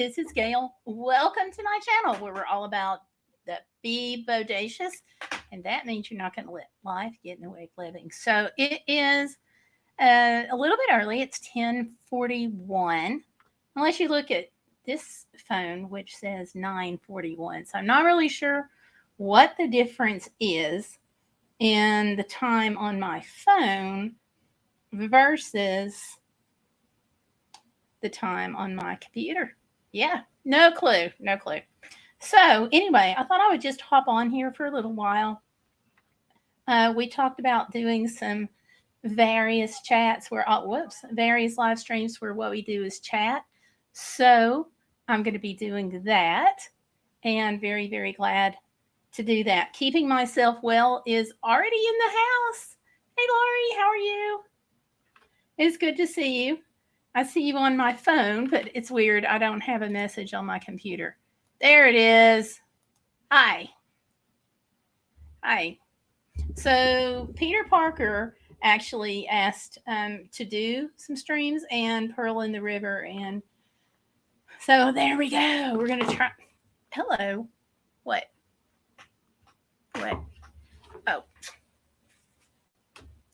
this is Gail. Welcome to my channel where we're all about the be bodacious, and that means you're not going to let life get in the way of living. So it is a little bit early. It's 10:41, unless you look at this phone, which says 9:41. So I'm not really sure what the difference is in the time on my phone versus the time on my computer. Yeah, no clue, no clue. So anyway, I thought I would just hop on here for a little while. We talked about doing some various chats where, various live streams where what we do is chat. So I'm going to be doing that, and very, very glad to do that. Keeping myself well is already in the house. Hey, Lori, how are you? It's good to see you. I see you on my phone, but it's weird. I don't have a message on my computer. There it is. Hi. Hi. So Peter Parker actually asked to do some streams and Pearl in the River. And so there we go. We're going to try. Hello. What? What? Oh.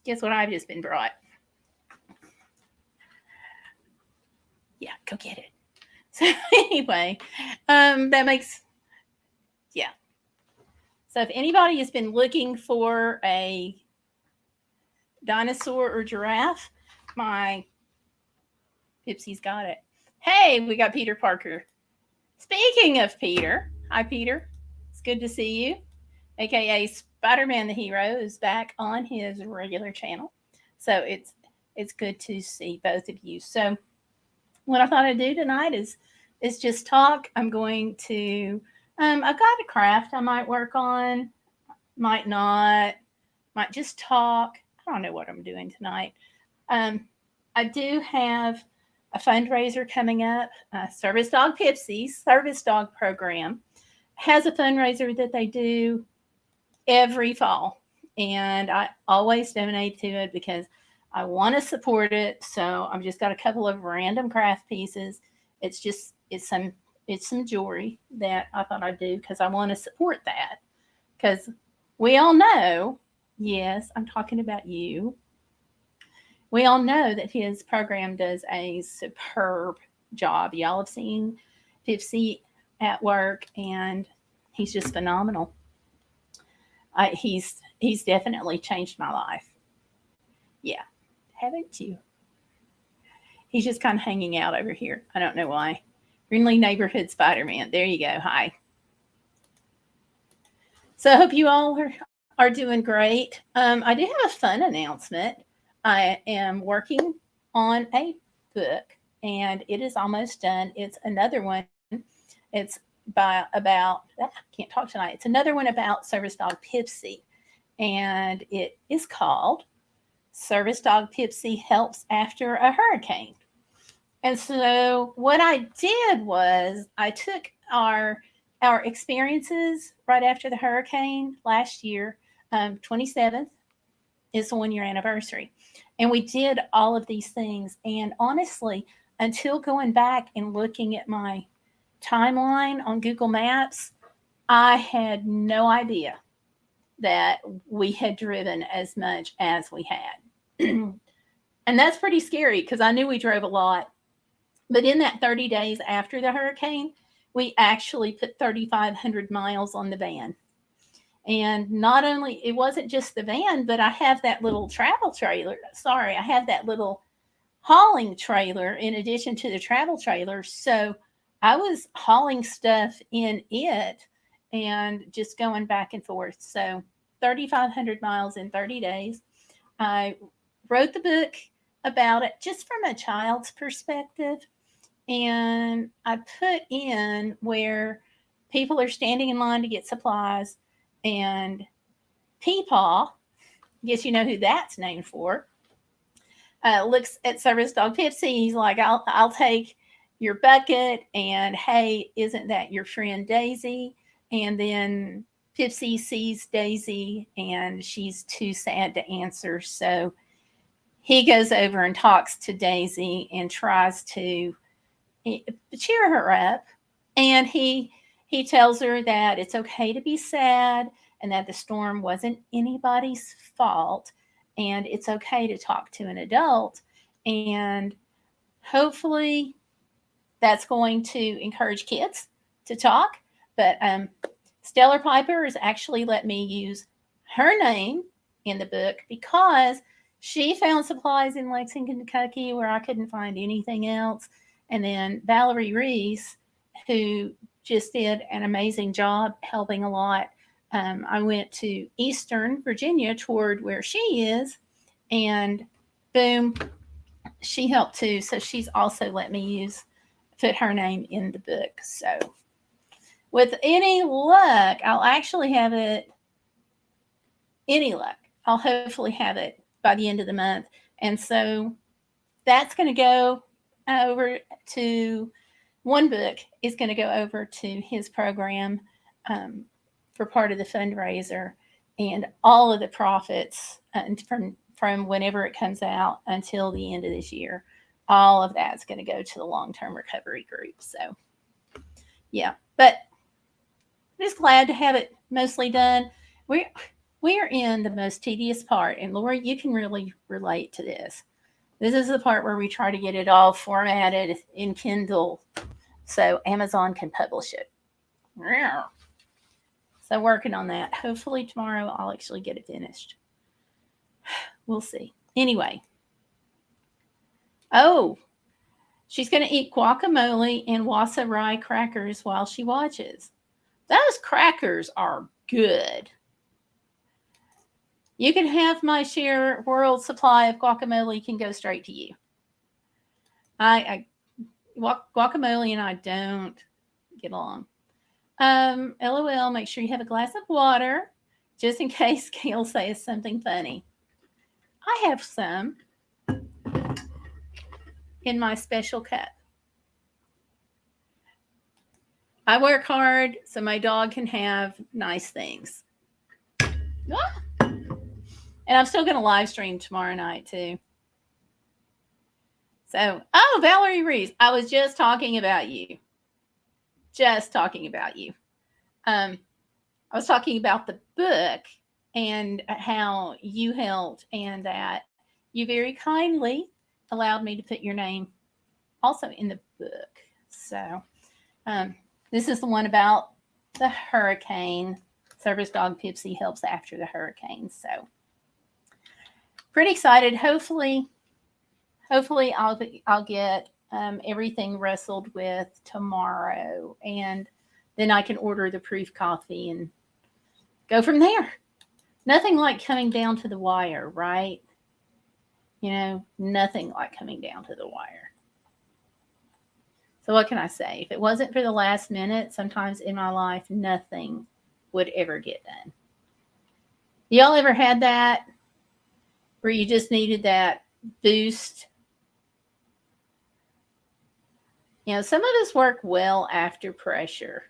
Guess what I've just been brought? Yeah, go get it. So anyway, that makes, yeah. So if anybody has been looking for a dinosaur or giraffe, my Pipsie's got it. Hey, we got Peter Parker. Speaking of Peter, hi Peter. It's good to see you. AKA Spider-Man the Hero is back on his regular channel. So it's good to see both of you. So what I thought I'd do tonight is just talk. I'm going to, I've got a craft I might work on, might not, might just talk. I don't know what I'm doing tonight. I do have a fundraiser coming up. Service Dog Pipsie's Service Dog Program has a fundraiser that they do every fall. And I always donate to it because I want to support it. So I've just got a couple of random craft pieces. It's some jewelry that I thought I'd do because I want to support that. Because we all know, yes, I'm talking about you. We all know that his program does a superb job. Y'all have seen Pipsie at work, and he's just phenomenal. He's definitely changed my life. Yeah. Haven't you? He's just kind of hanging out over here. I don't know why. Friendly Neighborhood Spider-Man. There you go. Hi. So I hope you all are doing great. I do have a fun announcement. I am working on a book, and it is almost done. It's another one. It's I can't talk tonight. It's another one about Service Dog Pipsie, and it is called Service Dog Pipsie Helps After a Hurricane. And so what I did was I took our experiences right after the hurricane last year. 27th is the 1-year anniversary. And we did all of these things. And honestly, until going back and looking at my timeline on Google Maps, I had no idea that we had driven as much as we had. And that's pretty scary because I knew we drove a lot. But in that 30 days after the hurricane, we actually put 3,500 miles on the van. And not only, it wasn't just the van, but I have that little travel trailer. Sorry, I have that little hauling trailer in addition to the travel trailer. So I was hauling stuff in it and just going back and forth. So 3,500 miles in 30 days. I wrote the book about it just from a child's perspective. And I put in where people are standing in line to get supplies, and Peepaw, guess you know who that's named for, looks at Service Dog Pipsie. He's like, I'll take your bucket, and hey, isn't that your friend Daisy? And then Pipsie sees Daisy, and she's too sad to answer. So he goes over and talks to Daisy and tries to cheer her up, and he tells her that it's okay to be sad and that the storm wasn't anybody's fault, and it's okay to talk to an adult, and hopefully that's going to encourage kids to talk. But Stellar Piper has actually let me use her name in the book because she found supplies in Lexington, Kentucky where I couldn't find anything else. And then Valerie Reese, who just did an amazing job helping a lot. I went to Eastern Virginia toward where she is, and boom, she helped too. So she's also let me put her name in the book. So with any luck, I'll actually have it. Any luck, I'll hopefully have it by the end of the month. And so that's going to go over to one book is going to go over to his program for part of the fundraiser, and all of the profits from whenever it comes out until the end of this year, all of that's going to go to the long-term recovery group. So yeah, but I'm just glad to have it mostly done. We are in the most tedious part, and Lori, you can really relate to this. This is the part where we try to get it all formatted in Kindle so Amazon can publish it. So working on that. Hopefully tomorrow I'll actually get it finished. We'll see. Anyway. Oh, she's going to eat guacamole and wasa rye crackers while she watches. Those crackers are good. You can have my share world supply of guacamole can go straight to you. Guacamole and I don't get along. LOL, make sure you have a glass of water just in case Gail says something funny. I have some in my special cup. I work hard so my dog can have nice things. Ah! And I'm still going to live stream tomorrow night too. So, oh, Valerie Reese, I was just talking about you. Just talking about you. I was talking about the book and how you helped, and that you very kindly allowed me to put your name also in the book. So, this is the one about the hurricane. Service dog Pipsie helps after the hurricane. So, pretty excited. Hopefully I'll get everything wrestled with tomorrow, and then I can order the proof coffee and go from there. Nothing like coming down to the wire, right? You know, nothing like coming down to the wire. So what can I say? If it wasn't for the last minute, sometimes in my life, nothing would ever get done. Y'all ever had that where you just needed that boost? You know, some of us work well after pressure,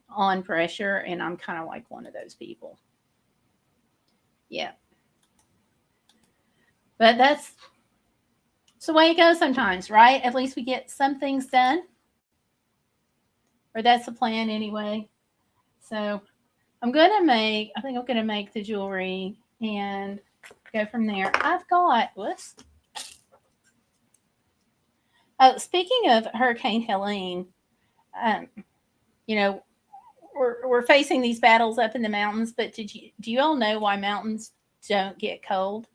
on pressure, and I'm kind of like one of those people. Yeah. But that's the way it goes sometimes, right? At least we get some things done. Or that's the plan anyway. So I think I'm going to make the jewelry and go from there. I've got, whoops. Oh, speaking of Hurricane Helene, you know, we're facing these battles up in the mountains, but do you all know why mountains don't get cold?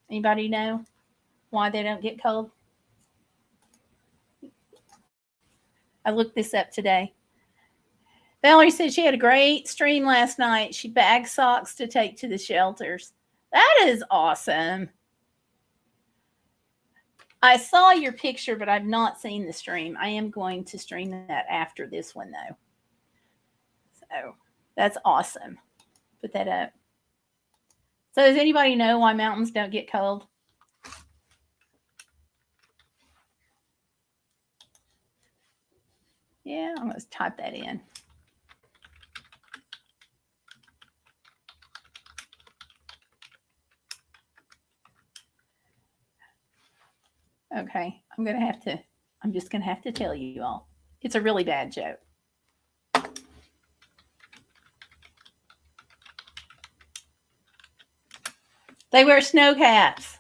Anybody know why they don't get cold? I looked this up today. Valerie said she had a great stream last night. She bagged socks to take to the shelters. That is awesome. I saw your picture, but I've not seen the stream. I am going to stream that after this one, though. So that's awesome. Put that up. So does anybody know why mountains don't get cold? Yeah, I'm going to type that in. Okay, I'm going to have to I'm just going to have to tell you all. It's a really bad joke. They wear snow caps.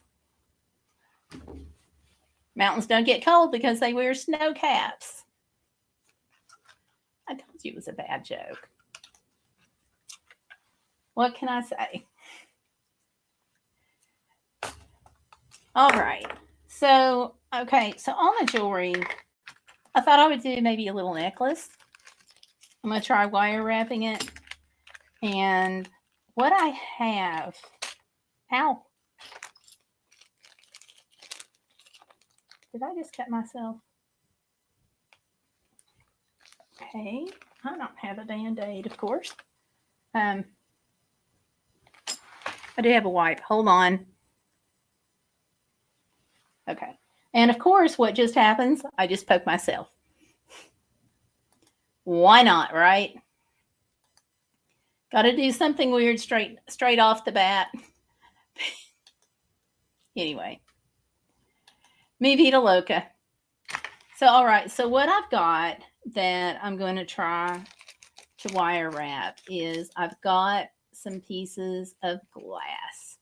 Mountains don't get cold because they wear snow caps. I told you it was a bad joke. What can I say? All right. So, okay. So on the jewelry, I thought I would do maybe a little necklace. I'm going to try wire wrapping it. And what I have, ow. Did I just cut myself? Okay. I don't have a Band-Aid, of course. I do have a wipe. Hold on. Okay. And of course, what just happens? I just poke myself. Why not, right? Got to do something weird straight off the bat. Anyway, mi vida loca. So, all right. So what I've got that I'm going to try to wire wrap is I've got some pieces of glass.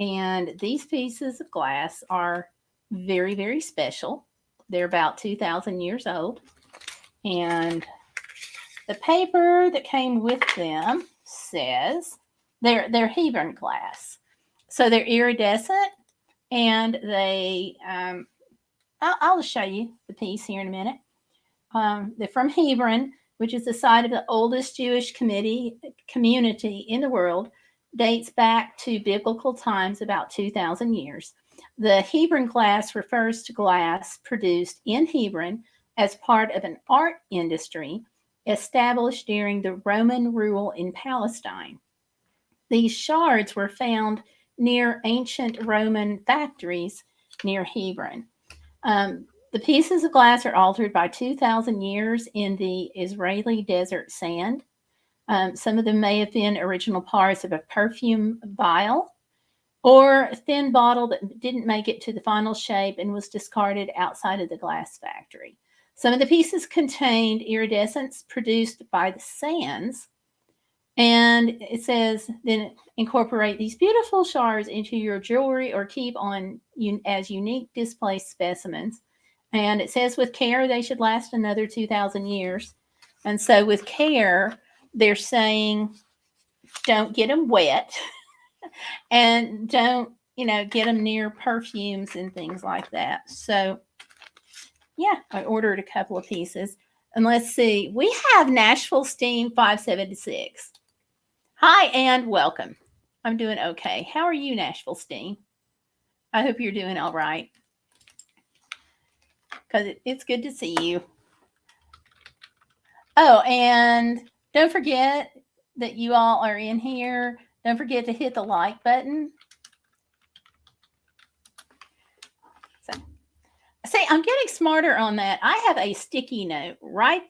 And these pieces of glass are very, very special. They're about 2,000 years old. And the paper that came with them says they're Hebron glass. So they're iridescent, and they, I'll show you the piece here in a minute. They're from Hebron, which is the site of the oldest Jewish community in the world, dates back to biblical times, about 2,000 years. The Hebron glass refers to glass produced in Hebron as part of an art industry established during the Roman rule in Palestine. These shards were found near ancient Roman factories near Hebron. The pieces of glass are altered by 2,000 years in the Israeli desert sand. Some of them may have been original parts of a perfume vial or a thin bottle that didn't make it to the final shape and was discarded outside of the glass factory. Some of the pieces contained iridescents produced by the sands. And it says, then incorporate these beautiful shards into your jewelry or keep on as unique display specimens. And it says with care, they should last another 2,000 years. And so with care, they're saying don't get them wet and don't, get them near perfumes and things like that. So, yeah, I ordered a couple of pieces. And let's see, we have Nashville Steam 576. Hi and welcome. I'm doing okay. How are you, Nashville Steam? I hope you're doing all right. Because it's good to see you. Oh, and don't forget that you all are in here. Don't forget to hit the like button. So, see, I'm getting smarter on that. I have a sticky note right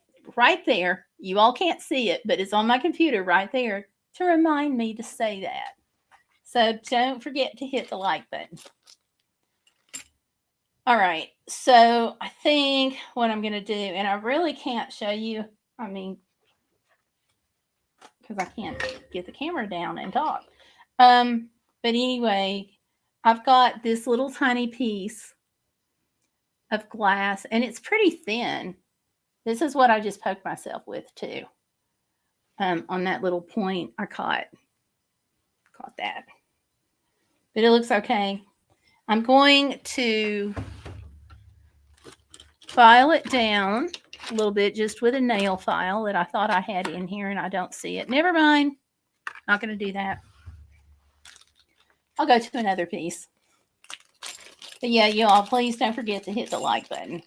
there. You all can't see it, but it's on my computer right there to remind me to say that. So don't forget to hit the like button. All right, so I think what I'm going to do, and I really can't show you, because I can't get the camera down and talk. But anyway, I've got this little tiny piece of glass, and it's pretty thin. This is what I just poked myself with, too. On that little point, I caught that. But it looks okay. I'm going to file it down a little bit just with a nail file that I thought I had in here and I don't see it. Never mind. Not going to do that. I'll go to another piece. But yeah, you all, please don't forget to hit the like button.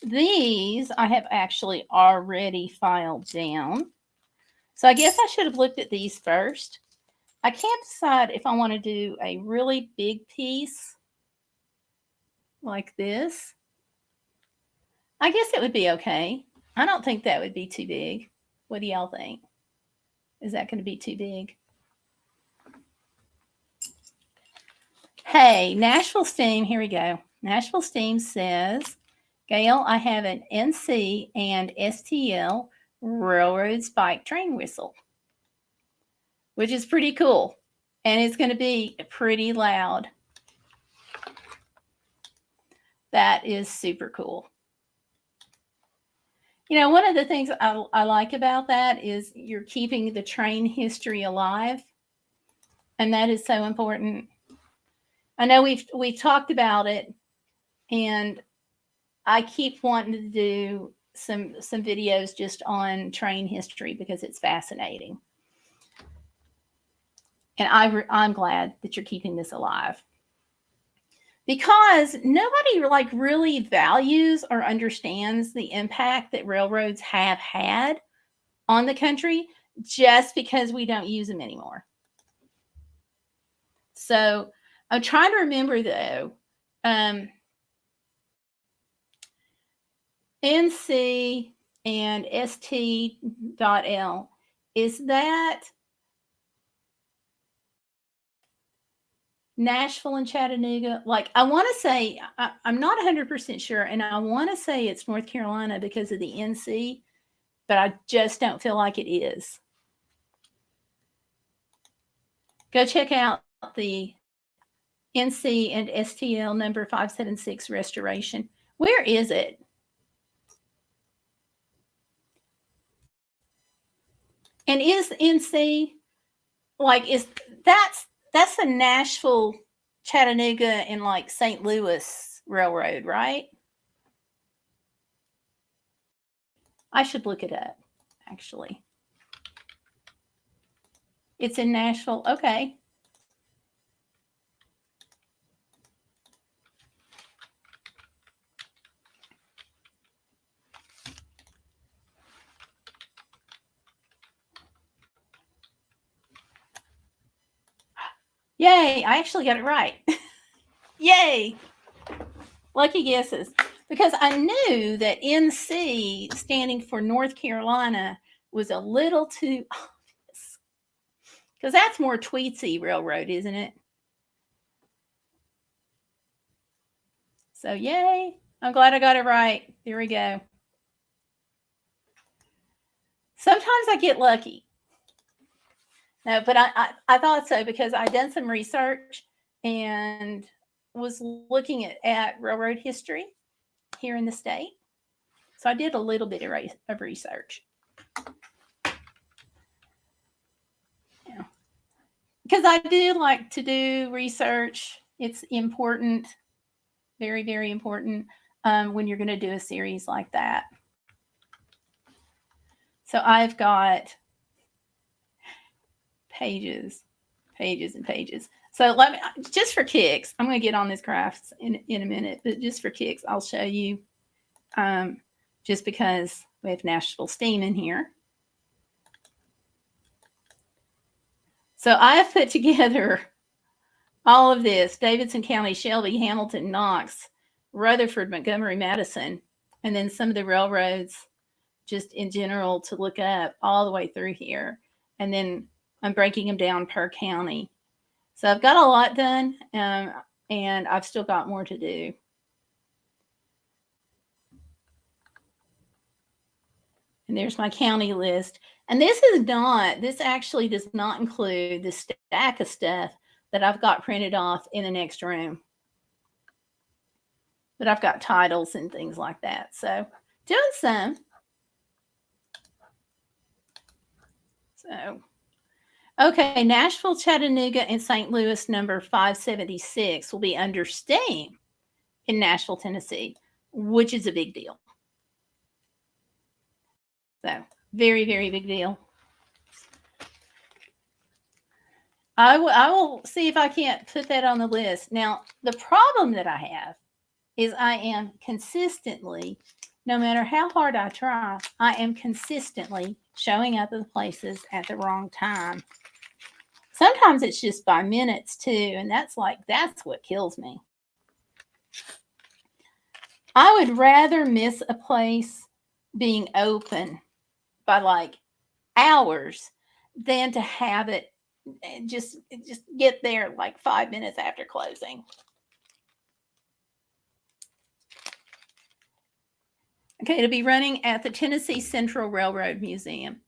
These I have actually already filed down. So I guess I should have looked at these first. I can't decide if I want to do a really big piece like this. I guess it would be okay. I don't think that would be too big. What do y'all think? Is that going to be too big? Hey, Nashville Steam, here we go. Nashville Steam says, Gail, I have an NC and STL railroad spike train whistle, which is pretty cool. And it's going to be pretty loud. That is super cool. You know, one of the things I like about that is you're keeping the train history alive. And that is so important. I know we've talked about it, and I keep wanting to do some videos just on train history because it's fascinating. And I'm glad that you're keeping this alive. Because nobody like really values or understands the impact that railroads have had on the country just because we don't use them anymore. So I'm trying to remember though, NC and ST.L, is that Nashville and Chattanooga? Like, I want to say, I'm not 100% sure, and I want to say it's North Carolina because of the NC, but I just don't feel like it is. Go check out the NC and STL number 576 restoration. Where is it? And is NC like, is that's the Nashville, Chattanooga, and like St. Louis Railroad, right? I should look it up, actually. It's in Nashville. Okay. Yay, I actually got it right. Yay. Lucky guesses. Because I knew that NC, standing for North Carolina, was a little too obvious. Because that's more Tweetsy Railroad, isn't it? So, yay. I'm glad I got it right. There we go. Sometimes I get lucky. No, but I thought so because I done some research and was looking at railroad history here in the state. So I did a little bit of research. Yeah. Because I do like to do research. It's important, very, very important when you're going to do a series like that. So I've got pages and pages. So let me, just for kicks, I'm going to get on this crafts in a minute, but just for kicks, I'll show you, just because we have Nashville Steam in here. So I've put together all of this: Davidson County, Shelby, Hamilton, Knox, Rutherford, Montgomery, Madison, and then some of the railroads just in general to look up all the way through here. And then I'm breaking them down per county. So I've got a lot done, and I've still got more to do. And there's my county list. And this actually does not include the stack of stuff that I've got printed off in the next room. But I've got titles and things like that. So doing some. So, okay, Nashville, Chattanooga, and St. Louis number 576 will be under Steam in Nashville, Tennessee, which is a big deal. So, very, very big deal. I will see if I can't put that on the list. Now, the problem that I have is I am consistently, no matter how hard I try, I am consistently showing up at the places at the wrong time. Sometimes it's just by minutes too, and that's what kills me. I would rather miss a place being open by like hours than to have it just get there like 5 minutes after closing. Okay, it'll be running at the Tennessee Central Railroad Museum.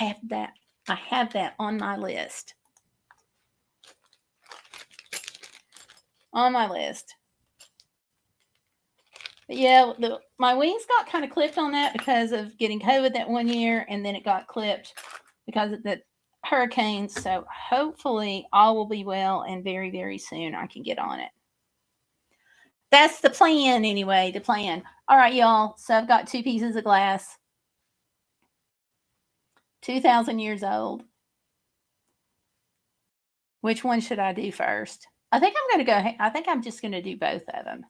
I have that on my list. On my list. But yeah, my wings got kind of clipped on that because of getting COVID that one year, and then it got clipped because of the hurricanes. So hopefully all will be well, and very, very soon I can get on it. That's the plan anyway, the plan. All right, y'all. So I've got 2 pieces of glass. 2,000 years old. Which one should I do first? I think I'm just going to do both of them.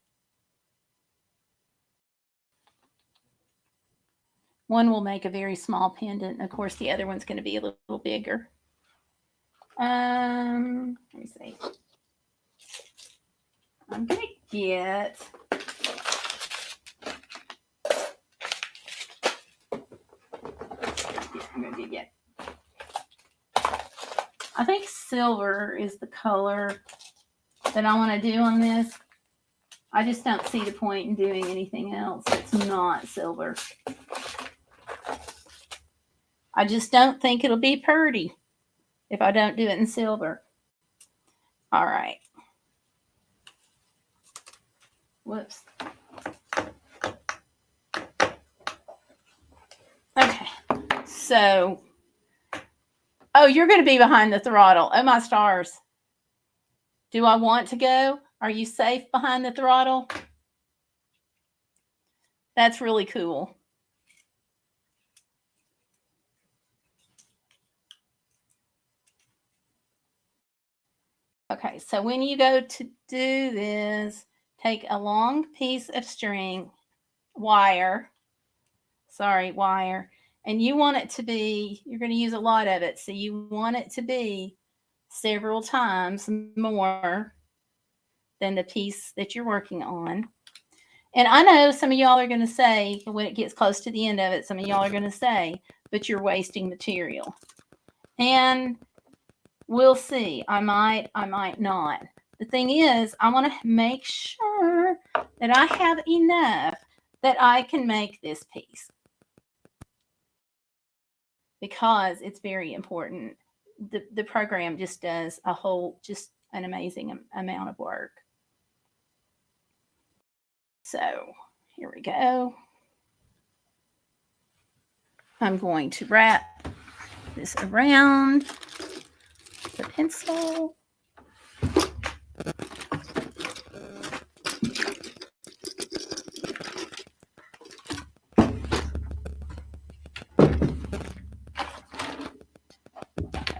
One will make a very small pendant. And of course, the other one's going to be a little bigger. Let me see. I'm going to get... I think silver is the color that I want to do on this. I just don't see the point in doing anything else that's not silver. I just don't think it'll be pretty if I don't do it in silver. All right. Whoops. Okay. So, oh, you're going to be behind the throttle. Oh, my stars. Do I want to go? Are you safe behind the throttle? That's really cool. Okay, so when you go to do this, take a long piece of string, wire, and you want it to be, you're going to use a lot of it, so you want it to be several times more than the piece that you're working on. And I know some of y'all are going to say, when it gets close to the end of it, some of y'all are going to say, but you're wasting material. And we'll see. I might not. The thing is, I want to make sure that I have enough that I can make this piece, because it's very important. The program just does just an amazing amount of work. So here we go. I'm going to wrap this around the pencil.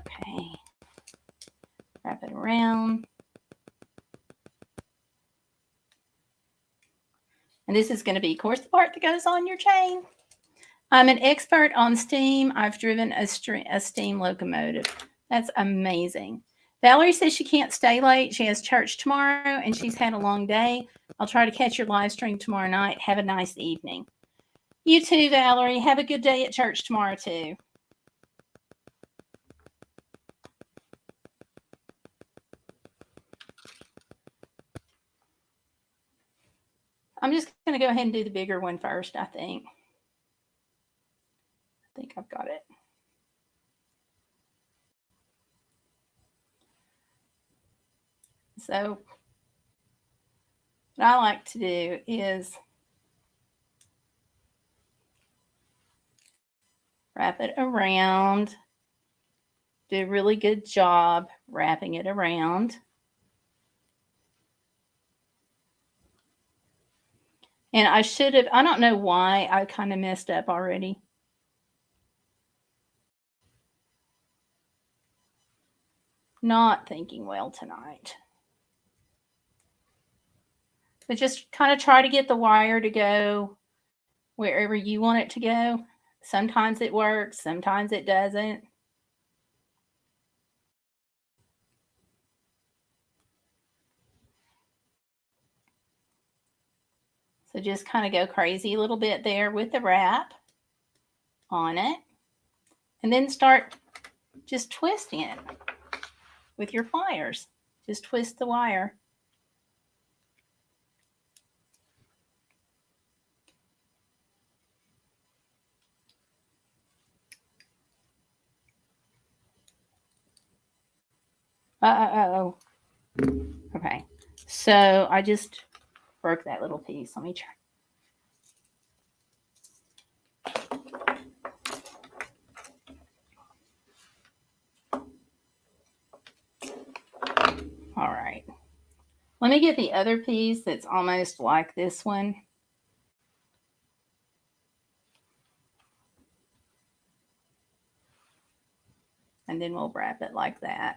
Okay. Wrap it around. And this is going to be, of course, the part that goes on your chain. I'm an expert on steam. I've driven a steam locomotive. That's amazing. Valerie says she can't stay late. She has church tomorrow, and she's had a long day. I'll try to catch your live stream tomorrow night. Have a nice evening. You too, Valerie. Have a good day at church tomorrow, too. I'm just going to go ahead and do the bigger one first, I think. I think I've got it. So what I like to do is wrap it around. Do a really good job wrapping it around. And I should have, I don't know why I kind of messed up already. Not thinking well tonight. But just kind of try to get the wire to go wherever you want it to go. Sometimes it works, sometimes it doesn't. So just kind of go crazy a little bit there with the wrap on it. And then start just twisting it. with your pliers. Just twist the wire. Uh-oh. Okay. So I just broke that little piece. Let me try. All right. Let me get the other piece that's almost like this one. And then we'll wrap it like that.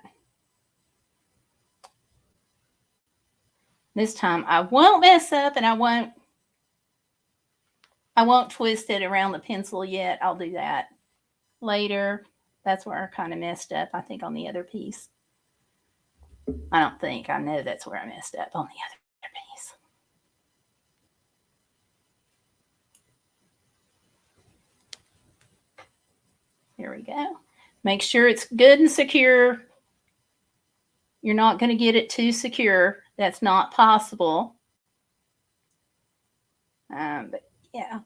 This time I won't mess up and I won't twist it around the pencil yet. I'll do that later. That's where I kind of messed up, I think, on the other piece. I don't think. I know that's where I messed up on the other piece. Here we go. Make sure it's good and secure. You're not going to get it too secure. That's not possible. But yeah.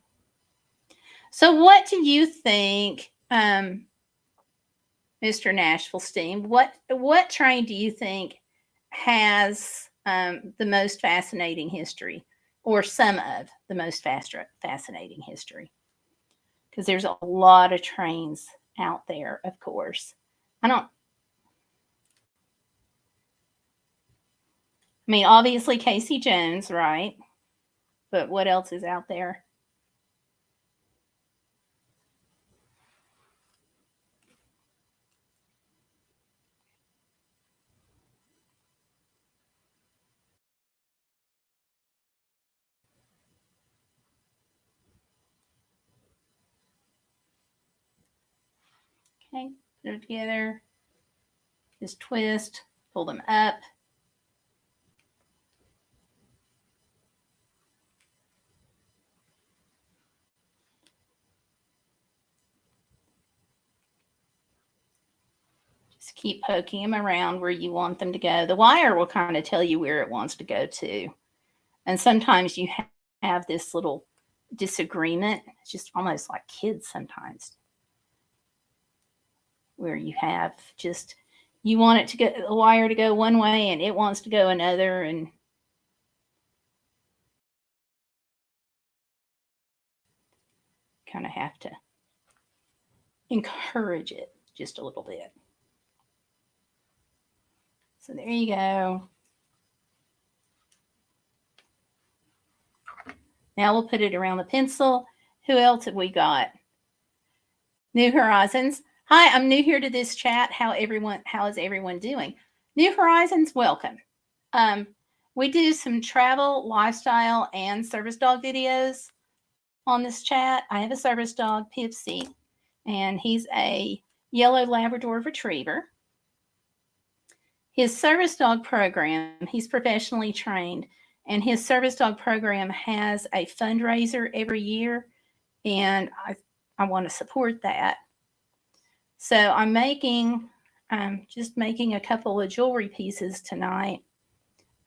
So what do you think, Mr. Nashville Steam? What train do you think has the most fascinating history, or some of the most fascinating history? Because there's a lot of trains out there, of course. I mean, obviously Casey Jones, right? But what else is out there? Okay, put it together. Just twist, pull them up. Just keep poking them around where you want them to go. The wire will kind of tell you where it wants to go to. And sometimes you have this little disagreement. It's just almost like kids sometimes, where you have just, you want it to go, the wire to go one way and it wants to go another, and kind of have to encourage it just a little bit. So there you go. Now we'll put it around the pencil. Who else have we got? New Horizons. Hi, I'm new here to this chat. How is everyone doing? New Horizons, welcome. We do some travel, lifestyle, and service dog videos on this chat. I have a service dog, Pipsie, and he's a yellow Labrador retriever. His service dog program, he's professionally trained, and his service dog program has a fundraiser every year, and I want to support that. So I'm just making a couple of jewelry pieces tonight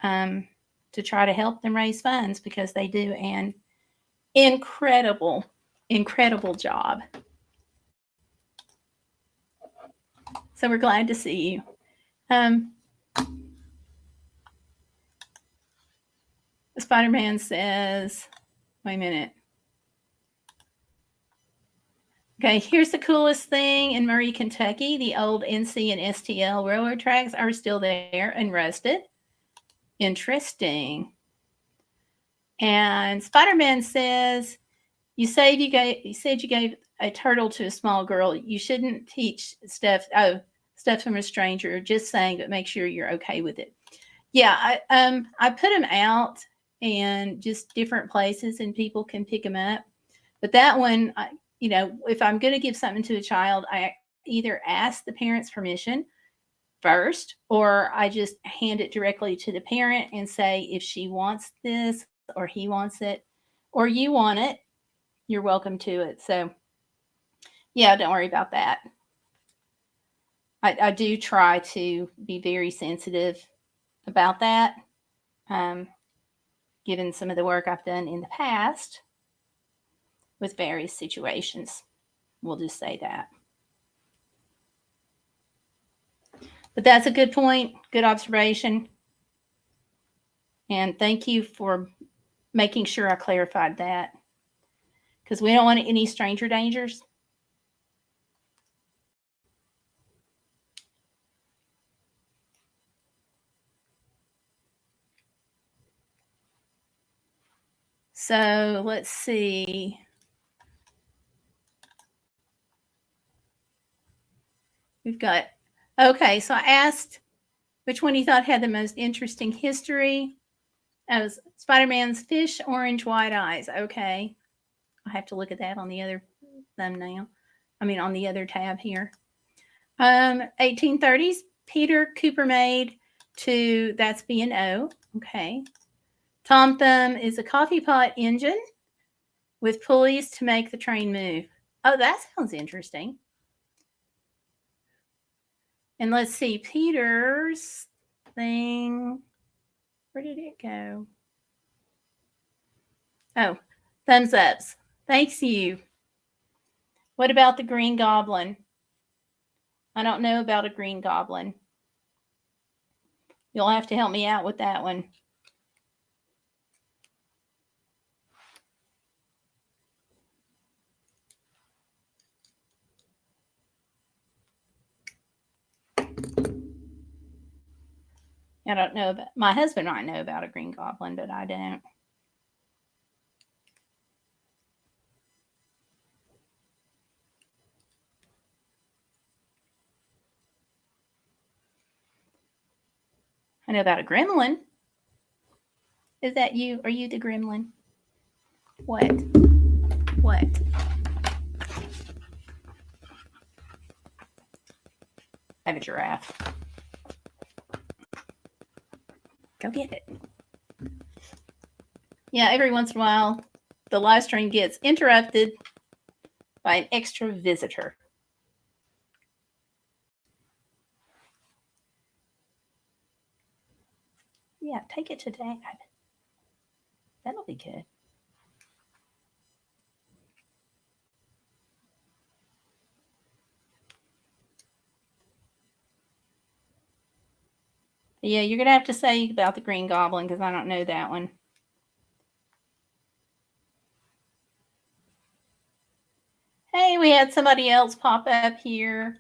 to try to help them raise funds, because they do an incredible job. So we're glad to see you. Spider-Man says, wait a minute. Okay, here's the coolest thing in Murray, Kentucky. The old NC and STL railroad tracks are still there and rusted. Interesting. And Spider-Man says, you said you gave a turtle to a small girl. You shouldn't teach stuff from a stranger. Just saying, but make sure you're okay with it. Yeah, I put them out in just different places and people can pick them up. But that one, if I'm going to give something to a child, I either ask the parent's permission first, or I just hand it directly to the parent and say, if she wants this, or he wants it, or you want it, you're welcome to it. So yeah, don't worry about that. I do try to be very sensitive about that, given some of the work I've done in the past with various situations. We'll just say that. But that's a good point, good observation. And thank you for making sure I clarified that, because we don't want any stranger dangers. So let's see. We've got, okay, so I asked which one you thought had the most interesting history. That was Spider-Man's fish, orange, white eyes. Okay. I have to look at that on the other thumbnail. I mean, on the other tab here. 1830s, Peter Cooper made to That's B&O. Okay. Tom Thumb is a coffee pot engine with pulleys to make the train move. Oh, that sounds interesting. And let's see, Peter's thing. Where did it go? Oh, thumbs ups. Thanks you. What about the Green Goblin? I don't know about a Green Goblin. You'll have to help me out with that one. I don't know about, my husband might know about a Green Goblin, but I don't. I know about a gremlin. Is that you? Are you the gremlin? What? What? I have a giraffe. Go get it. Yeah, every once in a while, the live stream gets interrupted by an extra visitor. Yeah, take it to Dad. That'll be good. Yeah, you're going to have to say about the Green Goblin because I don't know that one. Hey, we had somebody else pop up here.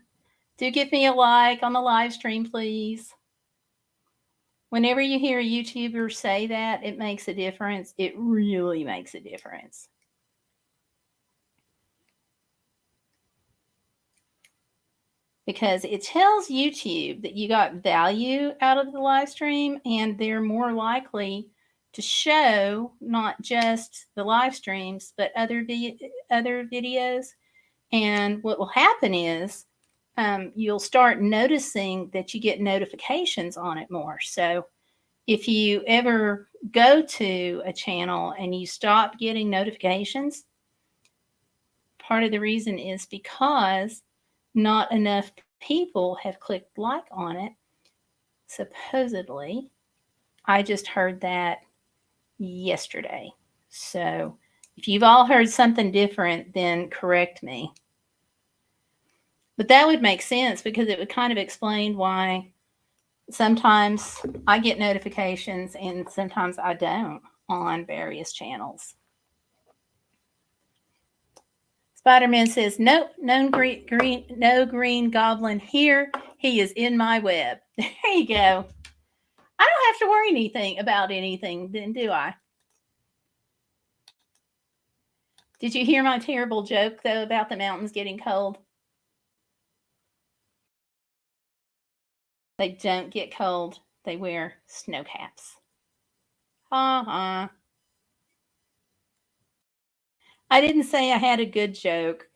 Do give me a like on the live stream, please. Whenever you hear a YouTuber say that, it makes a difference. It really makes a difference. Because it tells YouTube that you got value out of the live stream, and they're more likely to show not just the live streams, but other videos. And what will happen is you'll start noticing that you get notifications on it more. So if you ever go to a channel and you stop getting notifications, part of the reason is because not enough people have clicked like on it, supposedly. I just heard that yesterday. So if you've all heard something different, then correct me. But that would make sense because it would kind of explain why sometimes I get notifications and sometimes I don't on various channels. Spider-Man says, nope, no green goblin here. He is in my web. There you go. I don't have to worry anything about anything then, do I? Did you hear my terrible joke, though, about the mountains getting cold? They don't get cold. They wear snow caps. Ha-ha. I didn't say I had a good joke.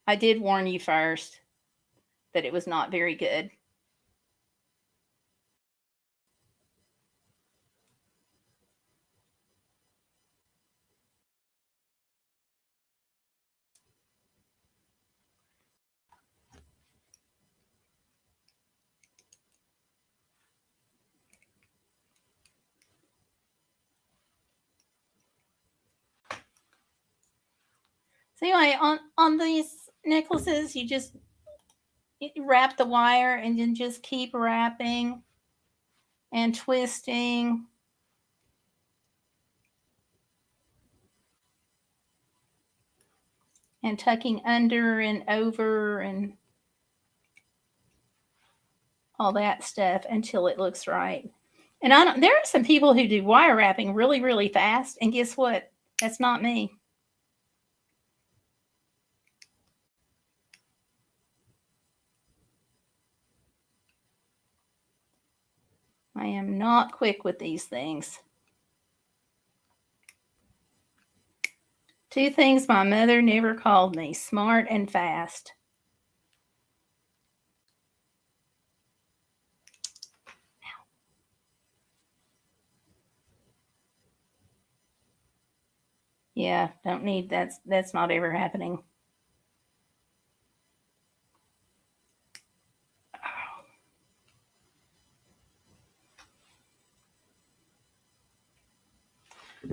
I did warn you first that it was not very good. So anyway, on these necklaces, you just wrap the wire and then just keep wrapping and twisting. And tucking under and over and all that stuff until it looks right. And there are some people who do wire wrapping really, really fast. And guess what? That's not me. I am not quick with these things. 2 things my mother never called me: smart and fast. Yeah, don't need that's not ever happening.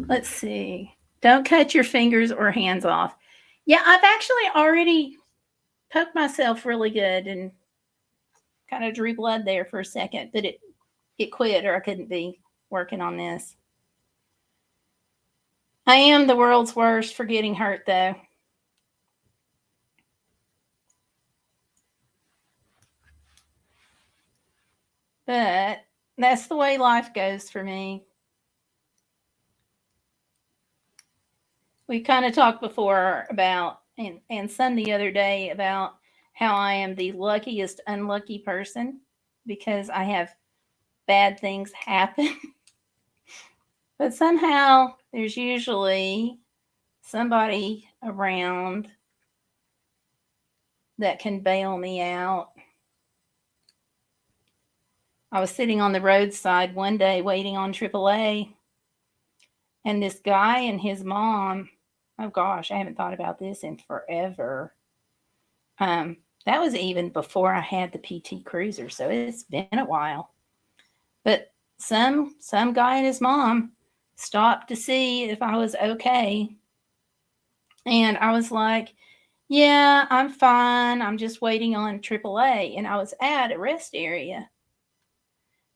Let's see. Don't cut your fingers or hands off. Yeah, I've actually already poked myself really good and kind of drew blood there for a second, but it quit, or I couldn't be working on this. I am the world's worst for getting hurt, though. But that's the way life goes for me. We kind of talked before about, and some the other day, about how I am the luckiest unlucky person because I have bad things happen. But somehow there's usually somebody around that can bail me out. I was sitting on the roadside one day waiting on AAA, and this guy and his mom, oh gosh, I haven't thought about this in forever. That was even before I had the PT Cruiser, so it's been a while. But some guy and his mom stopped to see if I was okay. And I was like, yeah, I'm fine. I'm just waiting on AAA. And I was at a rest area.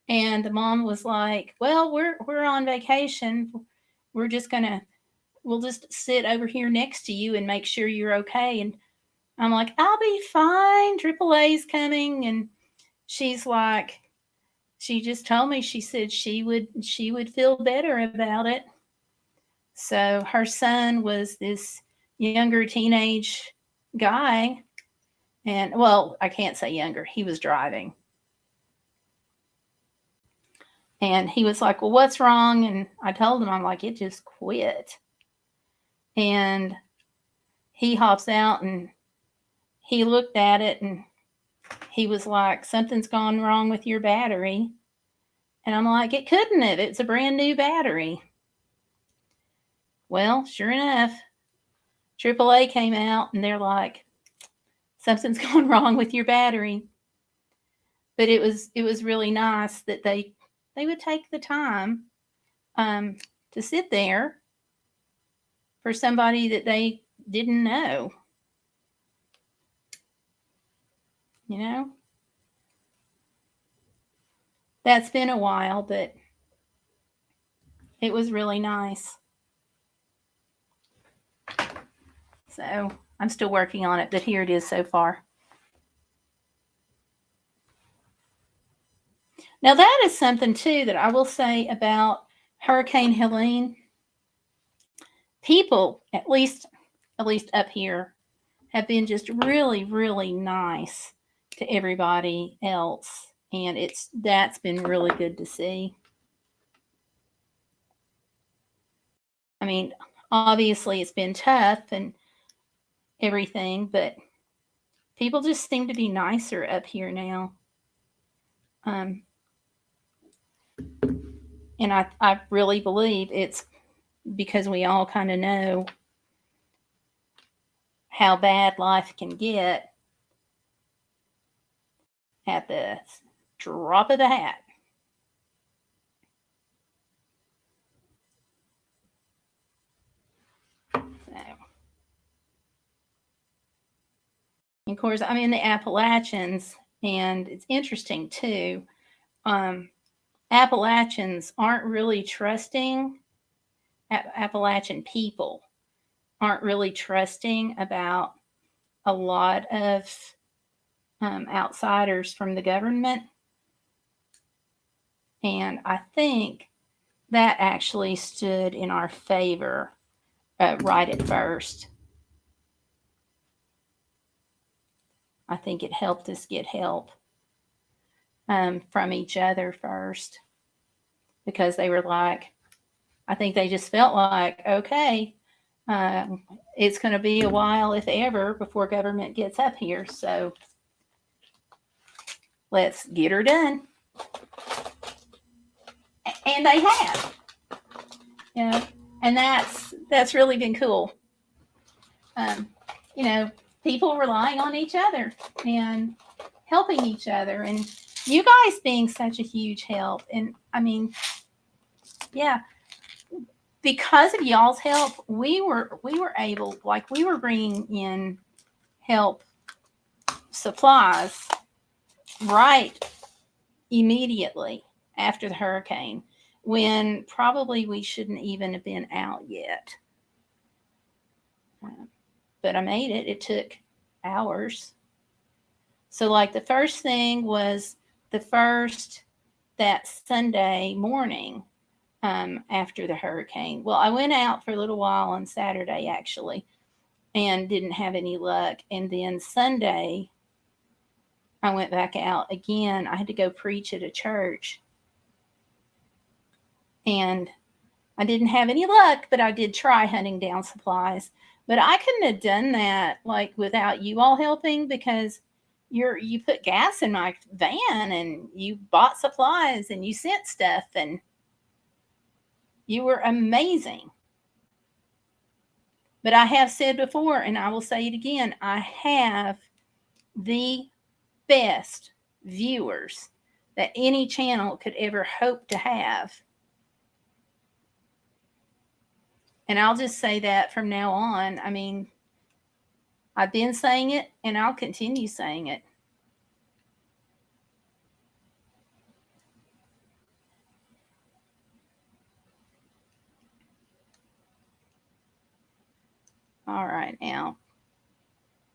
And the mom was like, well, we're on vacation. We'll just sit over here next to you and make sure you're okay. And I'm like, I'll be fine. AAA's coming. And she's like, she just told me, she said she would feel better about it. So her son was this younger teenage guy. And well, I can't say younger. He was driving. And he was like, well, what's wrong? And I told him, I'm like, it just quit. And he hops out and he looked at it and he was like, something's gone wrong with your battery. And I'm like, it couldn't have. It's a brand new battery. Well, sure enough, AAA came out and they're like, something's gone wrong with your battery. But it was really nice that they would take the time to sit there for somebody that they didn't know. You know? That's been a while, but it was really nice. So I'm still working on it, but here it is so far. Now that is something too that I will say about Hurricane Helene. People, at least up here, have been just really, really nice to everybody else. And that's been really good to see. I mean, obviously it's been tough and everything, but people just seem to be nicer up here now. And I really believe it's because we all kind of know how bad life can get at the drop of the hat. So, Of course, I'm in the Appalachians, and it's interesting too. Appalachians aren't really trusting, Appalachian people aren't really trusting about a lot of outsiders from the government. And I think that actually stood in our favor right at first. I think it helped us get help from each other first, because they were like, I think they just felt like, okay, it's going to be a while, if ever, before government gets up here. So let's get her done. And they have. You know, and that's really been cool. You know, people relying on each other and helping each other, and you guys being such a huge help. And I mean, yeah, because of y'all's help, we were able, like, we were bringing in help supplies right immediately after the hurricane, when probably we shouldn't even have been out yet. But I made it. It took hours. So, like, the first thing was that Sunday morning after the hurricane. Well, I went out for a little while on Saturday, actually, and didn't have any luck. And then Sunday, I went back out again. I had to go preach at a church. And I didn't have any luck, but I did try hunting down supplies. But I couldn't have done that, like, without you all helping, because you put gas in my van, and you bought supplies, and you sent stuff, and you were amazing. But I have said before, and I will say it again, I have the best viewers that any channel could ever hope to have. And I'll just say that from now on. I mean, I've been saying it, and I'll continue saying it. All right, now.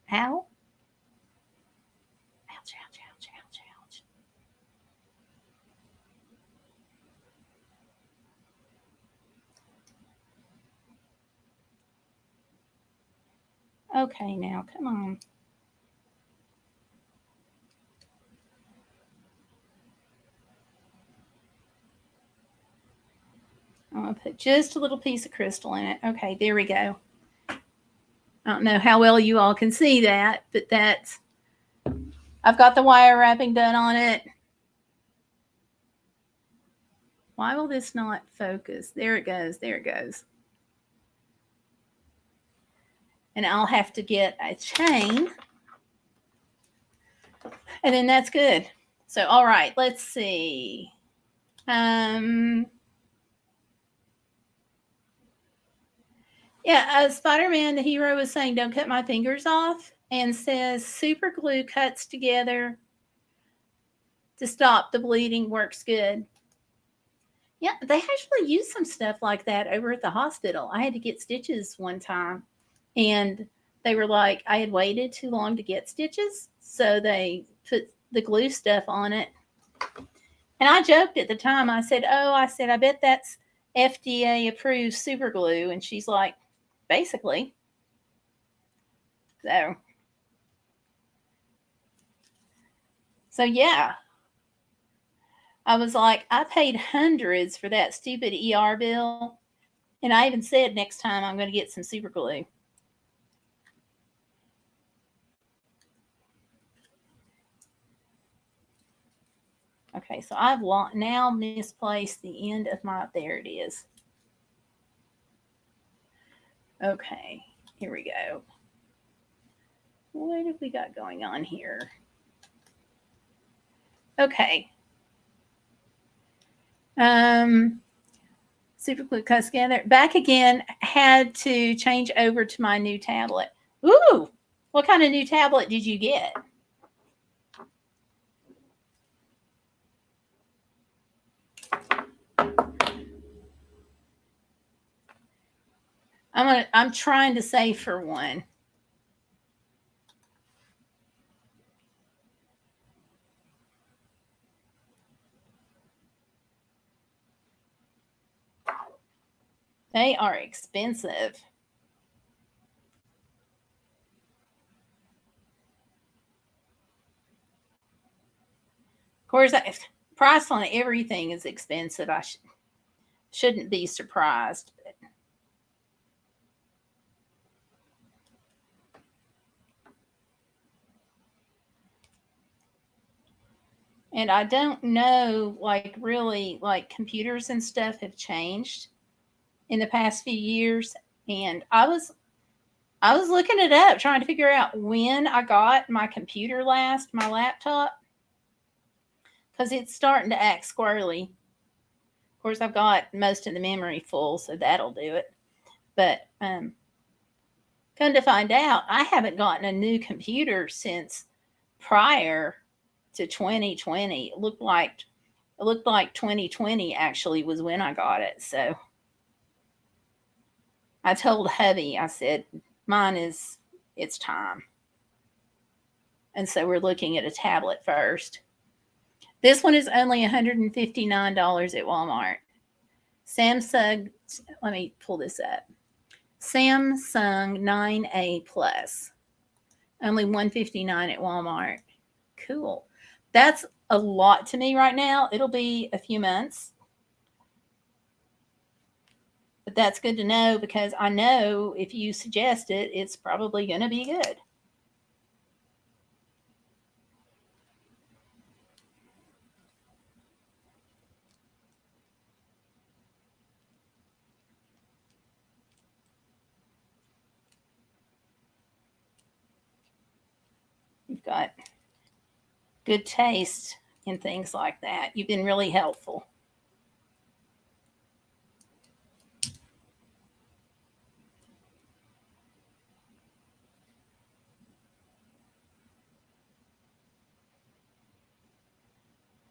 How? Ouch, ouch, ouch, ouch, ouch. Okay, now, come on. I'm going to put just a little piece of crystal in it. Okay, there we go. I don't know how well you all can see that, but I've got the wire wrapping done on it. Why will this not focus? There it goes. There it goes. And I'll have to get a chain. And then that's good. So, all right, let's see. Yeah, Spider-Man, the hero, was saying, don't cut my fingers off, and says super glue cuts together to stop the bleeding, works good. Yeah, they actually use some stuff like that over at the hospital. I had to get stitches one time, and they were like, I had waited too long to get stitches, so they put the glue stuff on it. And I joked at the time. I said, I bet that's FDA approved super glue. And she's like, basically. So yeah. I was like, I paid hundreds for that stupid ER bill. And I even said next time I'm going to get some super glue. Okay, so I've now misplaced the end of my, there it is. Okay, here we go. What have we got going on here? Okay. Super glue cuts together. Back again, had to change over to my new tablet. Ooh, What kind of new tablet did you get? I'm trying to save for one. They are expensive. Of course, price on everything is expensive. I shouldn't be surprised. And I don't know, like, really, like, computers and stuff have changed in the past few years. And I was looking it up, trying to figure out when I got my computer last, my laptop, because it's starting to act squirrely. Of course, I've got most of the memory full, so that'll do it. But come to find out, I haven't gotten a new computer since prior to 2020. It looked like 2020 actually was when I got it. So I told hubby, I said, it's time. And so we're looking at a tablet first. This one is only $159 at Walmart. Samsung, let me pull this up. Samsung 9A Plus, only $159 at Walmart. Cool. That's a lot to me right now. It'll be a few months. But that's good to know because I know if you suggest it, it's probably going to be good. You've got good taste in things like that. You've been really helpful.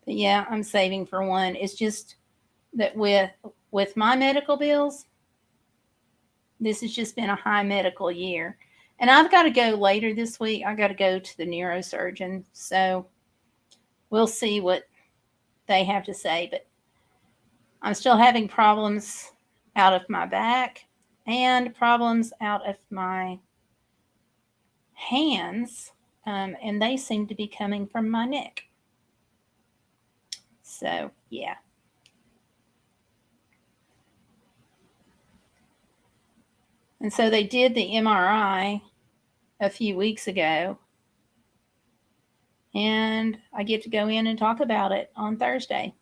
But yeah, I'm saving for one. It's just that with my medical bills, this has just been a high medical year. And I've got to go later this week. I got to go to the neurosurgeon. So we'll see what they have to say. But I'm still having problems out of my back and problems out of my hands. And they seem to be coming from my neck. So, yeah. And so they did the MRI a few weeks ago. And I get to go in and talk about it on Thursday.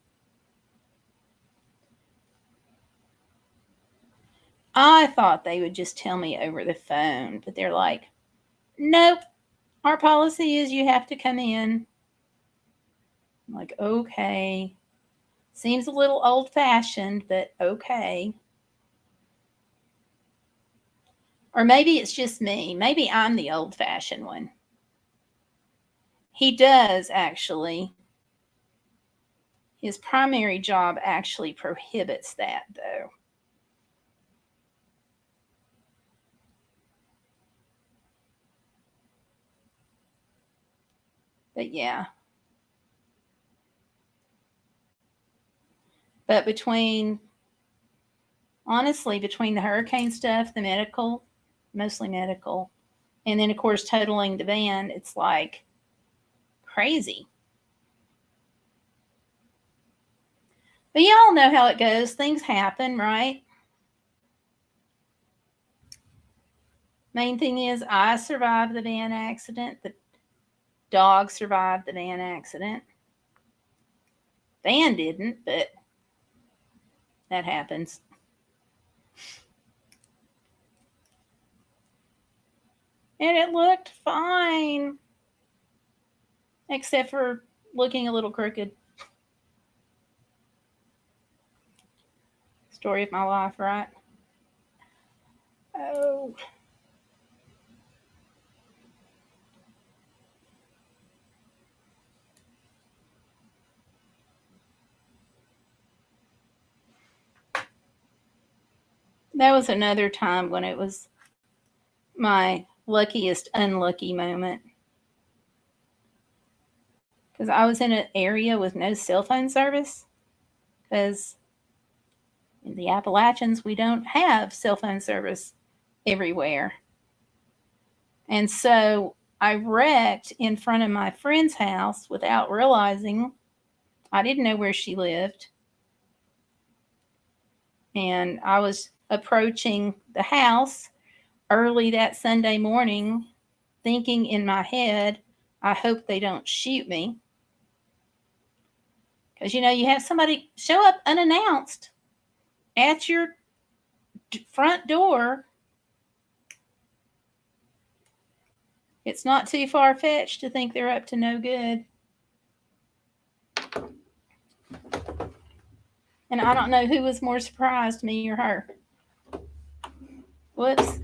I thought they would just tell me over the phone, but they're like, nope, our policy is you have to come in. I'm like, okay. Seems a little old fashioned, but okay. Or maybe it's just me. Maybe I'm the old fashioned one. He does actually. His primary job actually prohibits that, though. But yeah. But honestly, between the hurricane stuff, the medical, mostly medical, and then, of course, totaling the van, it's like crazy. But y'all know how it goes. Things happen, right? Main thing is I survived the van accident. The dog survived the van accident. Van didn't, but that happens. And it looked fine, except for looking a little crooked. Story of my life, right? Oh. That was another time when it was my luckiest unlucky moment. Because I was in an area with no cell phone service. Because in the Appalachians, we don't have cell phone service everywhere. And so I wrecked in front of my friend's house without realizing. I didn't know where she lived. And I was approaching the house early that Sunday morning, thinking in my head, I hope they don't shoot me. Because, you know, you have somebody show up unannounced at your front door. It's not too far-fetched to think they're up to no good. And I don't know who was more surprised, me or her. Whoops.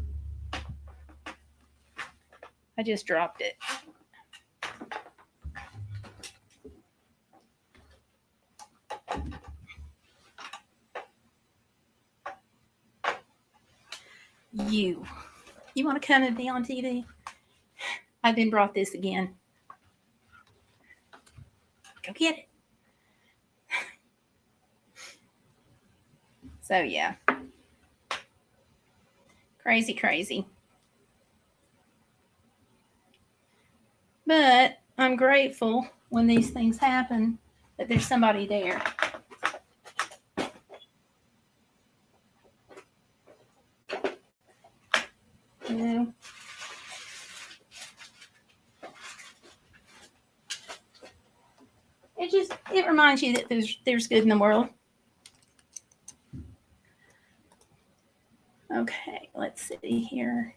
I just dropped it. You want to come and be on TV? I've been brought this again. Go get it. So, yeah. Crazy, crazy. But I'm grateful when these things happen that there's somebody there. You know? It reminds you that there's good in the world. Okay, let's see here.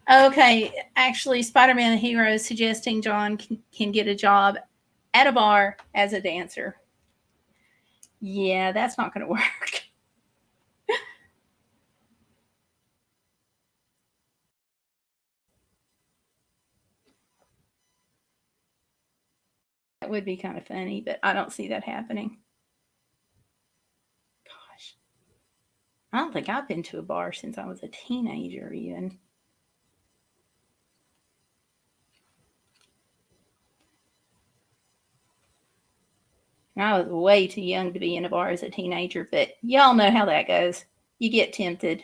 Okay, actually, Spider-Man Hero is suggesting John can get a job at a bar as a dancer. Yeah, that's not going to work. That would be kind of funny, but I don't see that happening. Gosh. I don't think I've been to a bar since I was a teenager even. I was way too young to be in a bar as a teenager, but y'all know how that goes. You get tempted.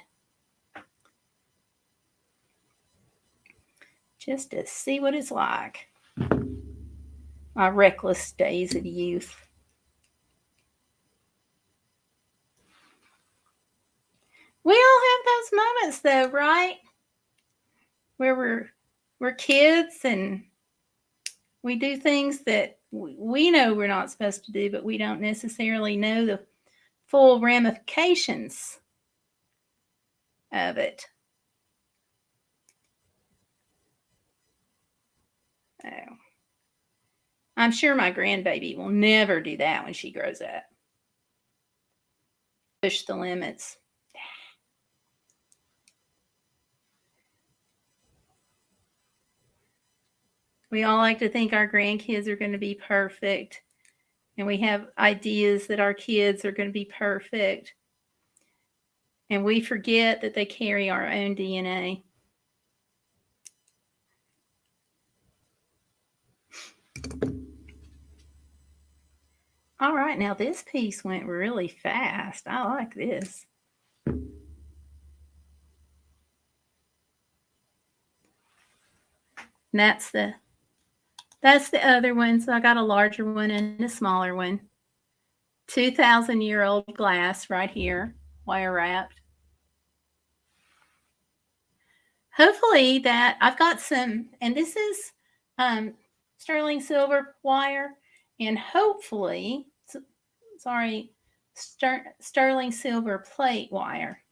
Just to see what it's like. My reckless days of youth. We all have those moments though, right? Where we're kids and we do things that we know we're not supposed to do, but we don't necessarily know the full ramifications of it. Oh. I'm sure my grandbaby will never do that when she grows up. Push the limits. We all like to think our grandkids are going to be perfect. And we have ideas that our kids are going to be perfect. And we forget that they carry our own DNA. All right, now this piece went really fast. I like this. And that's the other one. So I got a larger one and a smaller one. 2,000-year-old glass right here, wire wrapped. Hopefully that I've got some, and this is sterling silver wire, and hopefully, sterling silver plate wire.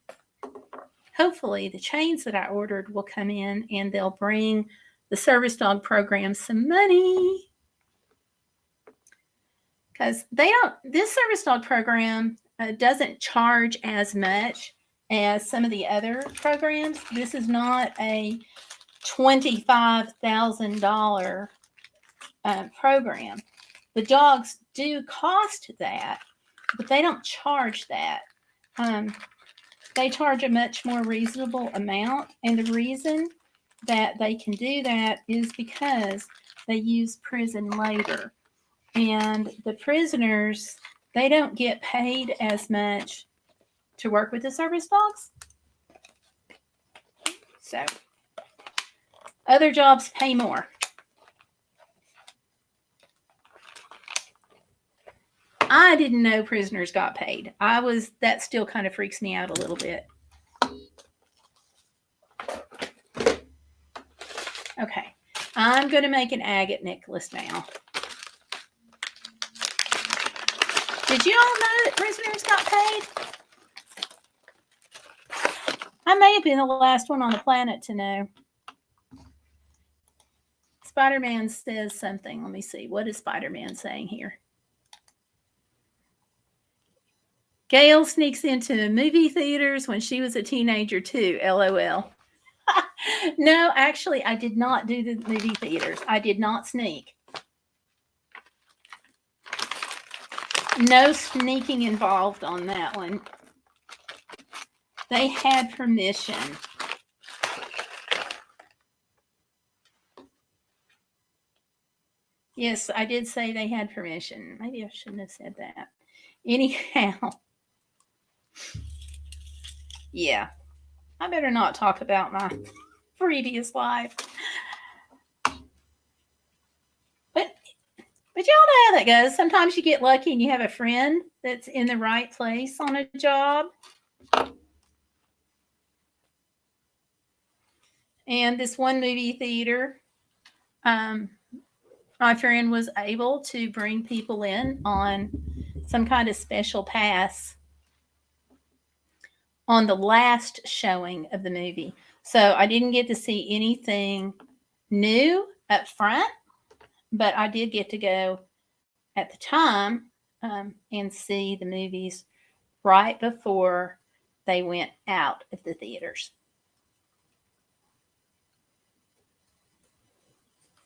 Hopefully the chains that I ordered will come in and they'll bring the service dog program some money. Because this service dog program doesn't charge as much as some of the other programs. This is not a $25,000 program. The dogs do cost that, but they don't charge that. They charge a much more reasonable amount. And the reason that they can do that is because they use prison labor. And the prisoners, they don't get paid as much to work with the service dogs. So other jobs pay more. I didn't know prisoners got paid. That still kind of freaks me out a little bit. Okay, I'm going to make an agate necklace now. Did you all know that prisoners got paid? I may have been the last one on the planet to know. Spider-Man says something. Let me see. What is Spider-Man saying here? Gail sneaks into movie theaters when she was a teenager too. LOL. No, actually, I did not do the movie theaters. I did not sneak. No sneaking involved on that one. They had permission. Yes, I did say they had permission. Maybe I shouldn't have said that. Anyhow. Yeah. I better not talk about my previous life. But y'all know how that goes. Sometimes you get lucky and you have a friend that's in the right place on a job. And this one movie theater, my friend was able to bring people in on some kind of special pass on the last showing of the movie. So I didn't get to see anything new up front, but I did get to go at the time and see the movies right before they went out of the theaters.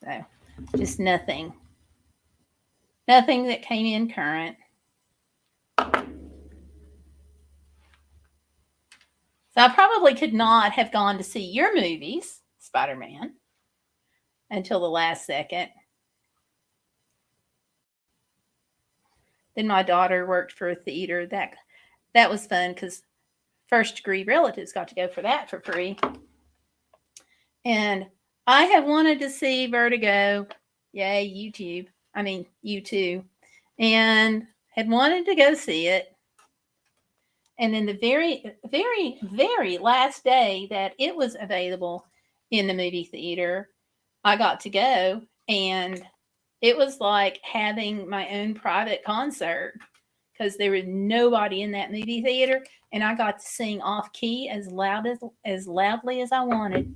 So just nothing that came in current. So I probably could not have gone to see your movies, Spider-Man, until the last second. Then my daughter worked for a theater. That was fun because first degree relatives got to go for that for free. And I have wanted to see Vertigo. Yay, YouTube. I mean, you too. And had wanted to go see it. And then the very, very, very last day that it was available in the movie theater, I got to go. And it was like having my own private concert because there was nobody in that movie theater. And I got to sing off key as loudly as I wanted.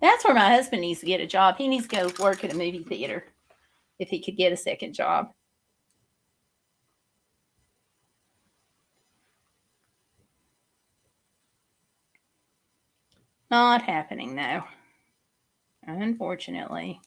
That's where my husband needs to get a job. He needs to go work at a movie theater if he could get a second job. Not happening, though. Unfortunately.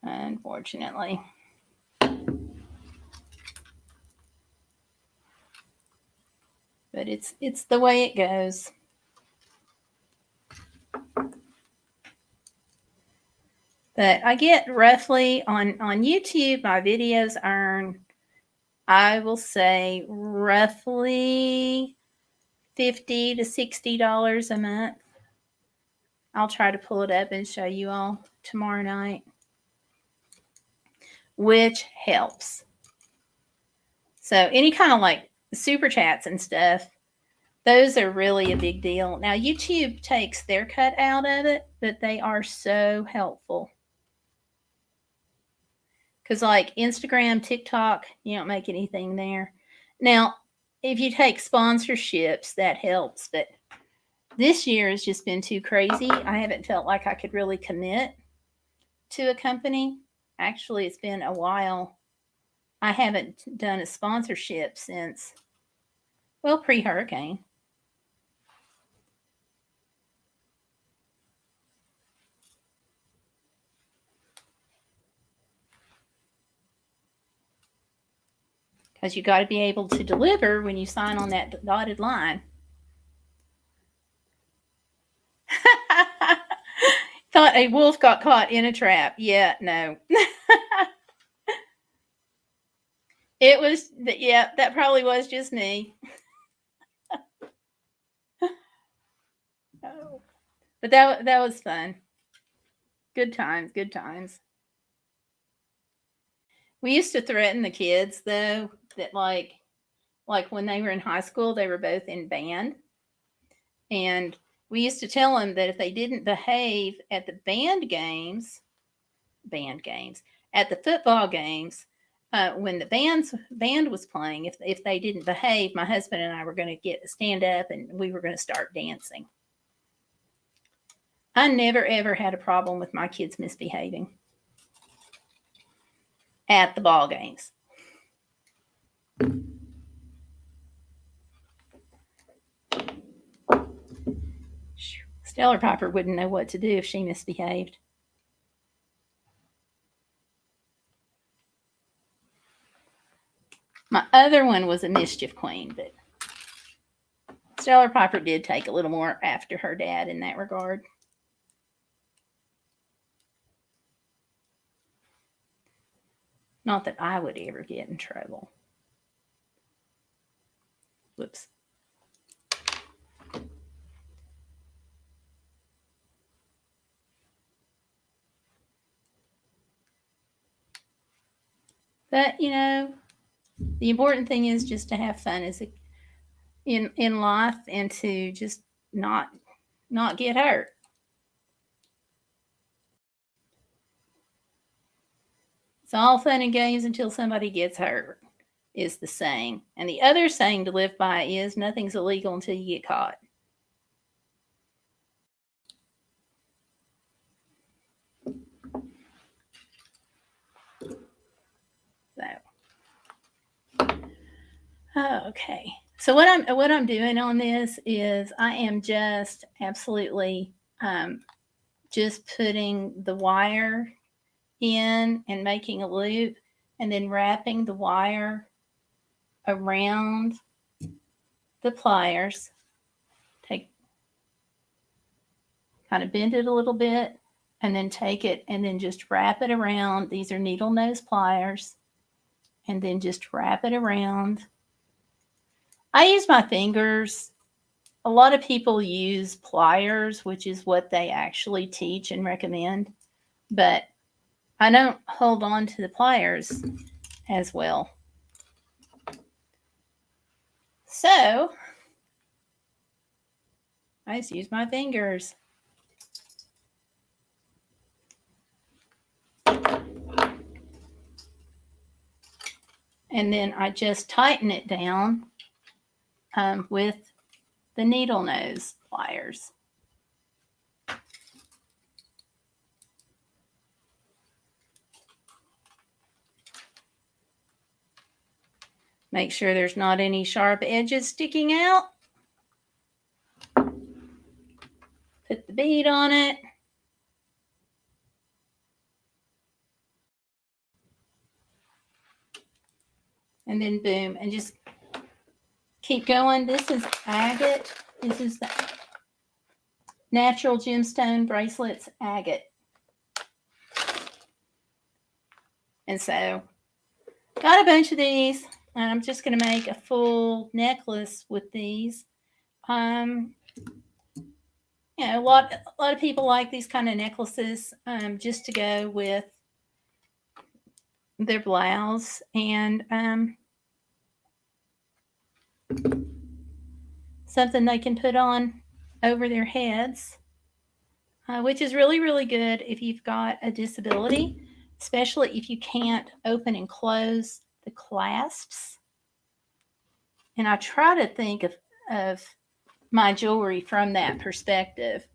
Unfortunately. But it's the way it goes. But I get roughly on YouTube, my videos earn, I will say, roughly $50 to $60 a month. I'll try to pull it up and show you all tomorrow night, which helps. So any kind of like super chats and stuff, those are really a big deal. Now, YouTube takes their cut out of it, but they are so helpful. Because like Instagram, TikTok, you don't make anything there. Now, if you take sponsorships, that helps. But This year has just been too crazy. I haven't felt like I could really commit to a company. Actually, it's been a while. I haven't done a sponsorship since, well, pre-hurricane. Because you got to be able to deliver when you sign on that dotted line. Thought a wolf got caught in a trap. Yeah, no. It was, yeah, that probably was just me. Oh. But that was fun. Good times, good times. We used to threaten the kids though that like when they were in high school, they were both in band, and we used to tell them that if they didn't behave at the band games, at the football games, when the band was playing, if they didn't behave, my husband and I were going to stand up and we were going to start dancing. I never ever had a problem with my kids misbehaving at the ball games. Stellar Piper wouldn't know what to do if she misbehaved. My other one was a mischief queen, but Stellar Piper did take a little more after her dad in that regard. Not that I would ever get in trouble. Whoops. But, you know, the important thing is just to have fun in life and to just not get hurt. It's all fun and games until somebody gets hurt, is the saying. And the other saying to live by is nothing's illegal until you get caught. So, okay. So what I'm doing on this is I am just absolutely just putting the wire in and making a loop, and then wrapping the wire around the pliers. Kind of bend it a little bit, and then take it and then just wrap it around. These are needle nose pliers, and then just wrap it around. I use my fingers. A lot of people use pliers, which is what they actually teach and recommend, but I don't hold on to the pliers as well. So I just use my fingers. And then I just tighten it down with the needle nose pliers. Make sure there's not any sharp edges sticking out. Put the bead on it. And then boom, and just keep going. This is agate. This is the natural gemstone bracelets agate. And so got a bunch of these, and I'm just going to make a full necklace with these. You know, a lot of people like these kind of necklaces just to go with their blouse, and something they can put on over their heads, which is really, really good if you've got a disability, especially if you can't open and close the clasps. And I try to think of my jewelry from that perspective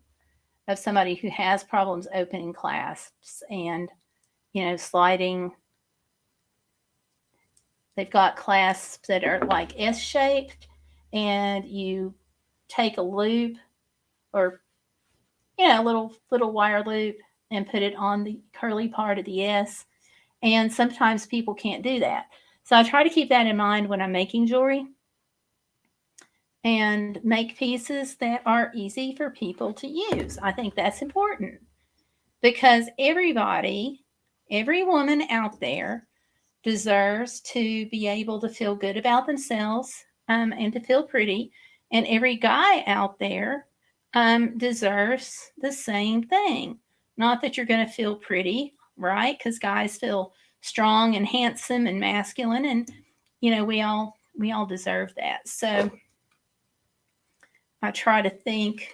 of somebody who has problems opening clasps and, sliding. They've got clasps that are like S-shaped, and you take a loop or, a little wire loop and put it on the curly part of the S. And sometimes people can't do that. So I try to keep that in mind when I'm making jewelry and make pieces that are easy for people to use. I think that's important because every woman out there deserves to be able to feel good about themselves and to feel pretty. And every guy out there deserves the same thing. Not that you're going to feel pretty, right? Because guys feel strong and handsome and masculine, and we all deserve that. So I try to think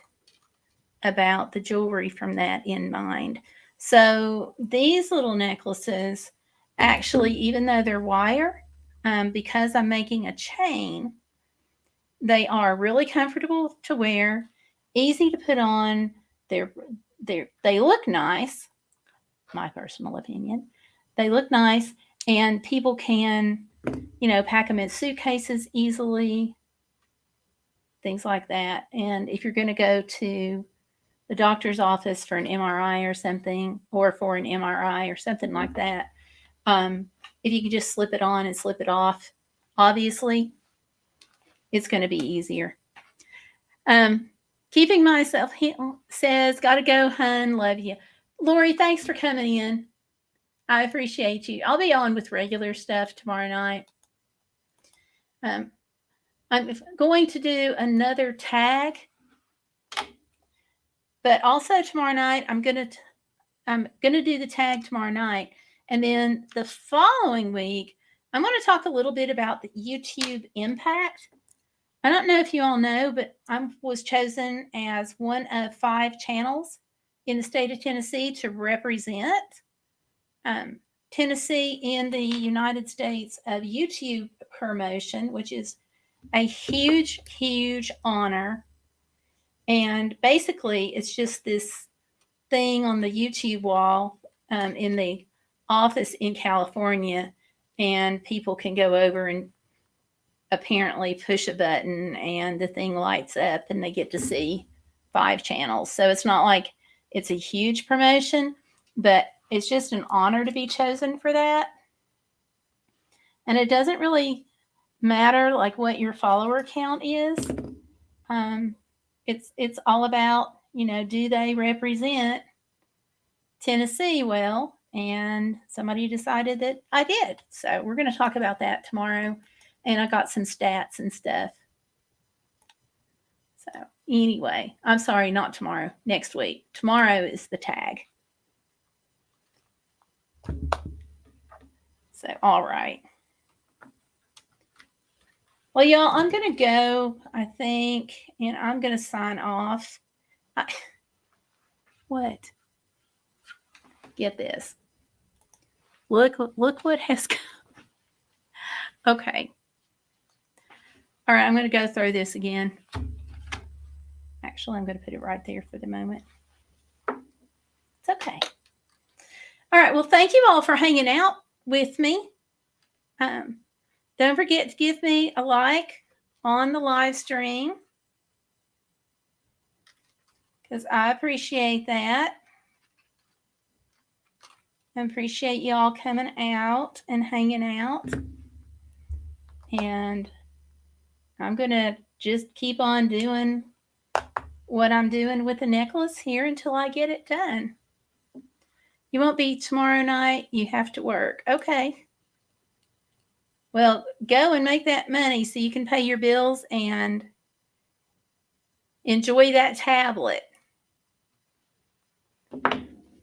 about the jewelry from that in mind. So these little necklaces, actually, even though they're wire, because I'm making a chain, they are really comfortable to wear, easy to put on. They look nice. My personal opinion, they look nice, and people can, pack them in suitcases easily, things like that. And if you're going to go to the doctor's office for an MRI or something, or for an MRI or something like that, if you can just slip it on and slip it off, obviously, it's going to be easier. Keeping myself says, gotta go, hun, love you. Lori, thanks for coming in. I appreciate you. I'll be on with regular stuff tomorrow night. I'm going to do another tag, but also tomorrow night I'm gonna do the tag tomorrow night, and then the following week I'm going to talk a little bit about the YouTube impact. I don't know if you all know, but I was chosen as one of 5 channels in the state of Tennessee to represent Tennessee in the United States of YouTube promotion, which is a huge, huge honor. And basically, it's just this thing on the YouTube wall in the office in California, and people can go over and apparently push a button and the thing lights up and they get to see 5 channels. So it's not like it's a huge promotion, but it's just an honor to be chosen for that. And it doesn't really matter like what your follower count is. It's all about, do they represent Tennessee well? And somebody decided that I did. So we're going to talk about that tomorrow. And I got some stats and stuff. So anyway, I'm sorry, not tomorrow, next week. Tomorrow is the tag. So, all right. Well, y'all, I'm going to go, I think, and I'm going to sign off. What? Get this. Look what has come. Okay. All right, I'm going to go through this again. Actually, I'm going to put it right there for the moment. It's okay. All right, well, thank you all for hanging out with me. Don't forget to give me a like on the live stream, because I appreciate that. I appreciate y'all coming out and hanging out. And I'm going to just keep on doing what I'm doing with the necklace here until I get it done. You won't be tomorrow night. You have to work. Okay. Well, go and make that money so you can pay your bills and enjoy that tablet.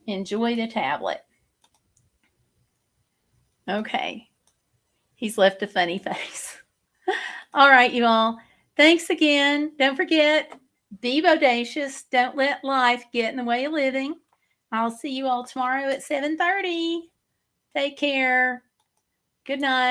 Enjoy the tablet. Okay. He's left a funny face. All right, you all. Thanks again. Don't forget, be bodacious. Don't let life get in the way of living. I'll see you all tomorrow at 7:30. Take care. Good night.